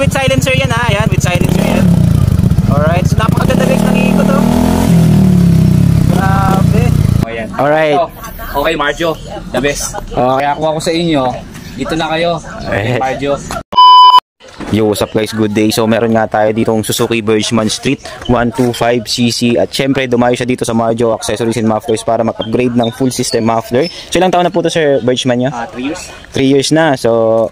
with silencer yan ha. Ayan, with silencer yan. Alright, so napakaganda guys ng ikot oh. Grabe. Ayan. Alright. Okay, Marjo, the best. Kaya kuha ko sa inyo. Dito na kayo. Marjo. Yo, what's up guys? Good day. So meron nga tayo ditong Suzuki Bergman Street 125cc at syempre dumayo siya dito sa Marjo Accessories and Mufflers para mag-upgrade ng full system muffler. So ilang taon na po to sir Bergman nyo? 3 years. 3 years na. So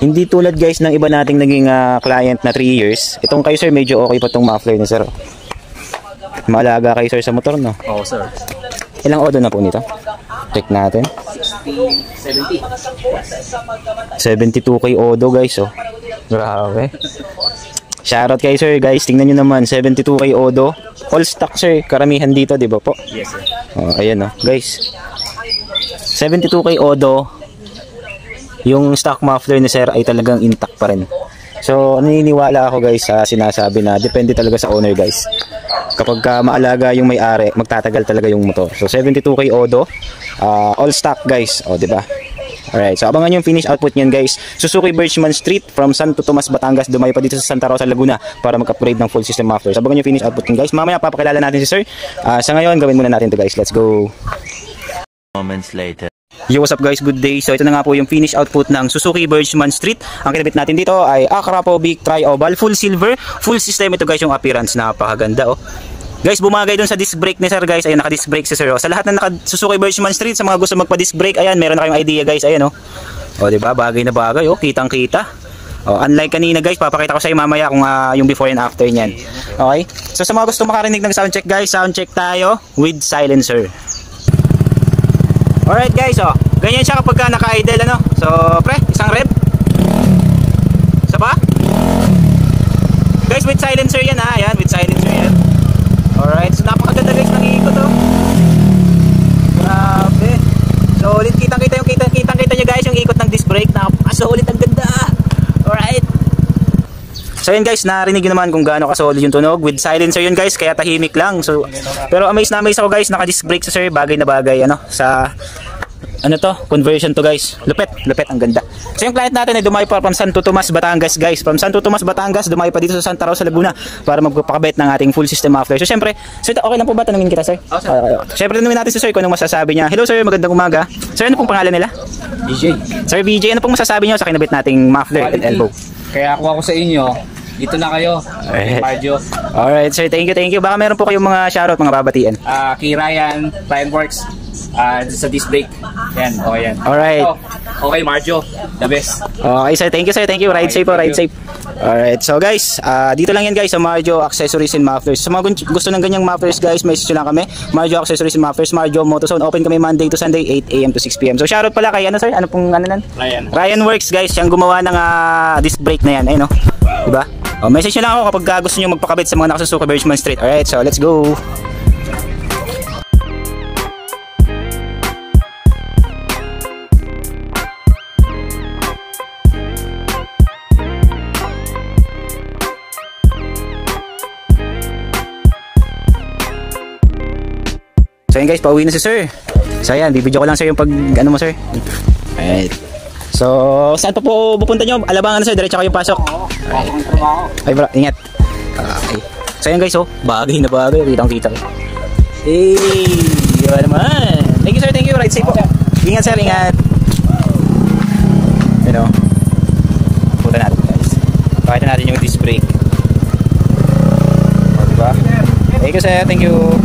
hindi tulad guys ng iba nating naging client na 3 years. Itong kayo sir medyo okay pa tong muffler ni sir. Maalaga kayo sir sa motor no? Oo sir. Ilang odo na po nito? Check natin. 70. 72k odo guys oh. Grabe. Shoutout kay sir guys. Tingnan nyo naman 72k odo. All stock sir. Karamihan dito di ba po? Yes sir. Ayan oh guys. 72k odo. Yung stock muffler ni sir ay talagang intact pa rin. So naniniwala ako guys sa sinasabi na depende talaga sa owner guys. Kapag maalaga yung may-ari, magtatagal talaga yung motor. So 72k odo, all stock guys, di ba? Alright, so abangan yung finish output niyan guys. Suzuki Bergman Street from Santo Tomas, Batangas, dumayo pa dito sa Santa Rosa, Laguna para mag-upgrade ng full system muffler. So abangan yung finish output niyan guys. Mamaya papakilala natin si sir. Sa ngayon, gawin muna natin to guys. Let's go. Moments later. Yo, what's up guys? Good day. So ito na nga po yung finish output ng Suzuki Bergman Street. Ang kinabit natin dito ay Acrapovic Tri-Oval, full silver, full system. Ito guys yung appearance, napakaganda oh. Guys, bumagay dun sa disc brake ni sir guys. Ayun, naka-disc brake si sir oh. Sa lahat na naka-Suzuki Bergman Street, sa mga gusto magpa-disc brake, ayan, meron na kayong idea guys. Ayan oh. O diba, bagay na bagay oh, kitang-kita. Unlike kanina guys, papakita ko sa iyo mamaya kung yung before and after niyan. Okay? So sa mga gusto makarinig ng sound check guys, sound check tayo with silencer. Alright guys, ganyan siya kapag naka-idle ano. So, pre, isang rev. Isa pa? Guys, with silencer yan ha. Ayan, with silencer yan. Alright, so napakaganda guys ng ikot oh. Grabe. So, ulit kitang-kita yung kitang-kita nyo guys yung ikot ng disc brake. Napakasolid, ang ganda. Alright. So yun guys, narinig nyo naman kung gaano kasolid yung tunog. With silencer yun guys, kaya tahimik lang. So, pero amaze na amaze ako guys, naka-disc brake sa sir, bagay na bagay ano, sa ano to, conversion to guys. Lupet, lupet, ang ganda. So yung client natin ay dumayo pa from Santo Tomas, Batangas guys. From Santo Tomas, Batangas, dumayo pa dito sa Santa Rosa, Laguna para magpapakabit ng ating full system muffler. So syempre, sir, okay lang po ba tanungin kita sir? Oh, sir. Syempre tanungin natin si sir kung anong masasabi niya. Hello sir, magandang umaga. Sir, ano pong pangalan nila? BJ. Sir BJ, ano pong masasabi niyo sa kinabit nating muffler and elbow? Kaya kuha ko sa inyo. Dito na kayo. Marjo. Alright sir, thank you, thank you. Baka meron po kayong mga shoutout, mga babatian. Kay Ryan, Ryan Works. Sa disc brake. Yan, okay yan. Alright. Okay, Marjo, the best. Okay sir, thank you sir, thank you. Ride safe po, ride safe. Alright, so guys, dito lang yan guys sa Marjo Accessories and Mufflers. Sa mga gusto ng ganyang mufflers guys, message lang kami. Marjo Accessories and Mufflers, Marjo Motozone. Open kami Monday to Sunday, 8 AM to 6 PM. So shoutout pala kay ano sir, ano pong ano nan? Ryan Works guys, siyang gumawa ng disc brake na yan, ayun no. Diba? Message nyo lang ako kapag gusto nyo magpakabit sa mga nakasusuka Bergman Street. Alright, so let's go. So yun guys, pauwi na si sir. So ayan, bibidyo ko lang sir yung pag ano mo sir. Alright. So saan pa po pupunta nyo? Alabangan na sir, diretso kayo pasok. Ay bro, ingat. Okay. So ayan guys, bagay na bagay, kitang-kita. Hey, diba naman? Thank you sir, thank you. Ride safe po. Ingat sir, ingat. You know, punta natin guys. Pakita natin yung disc brake. O diba? Thank you sir, thank you.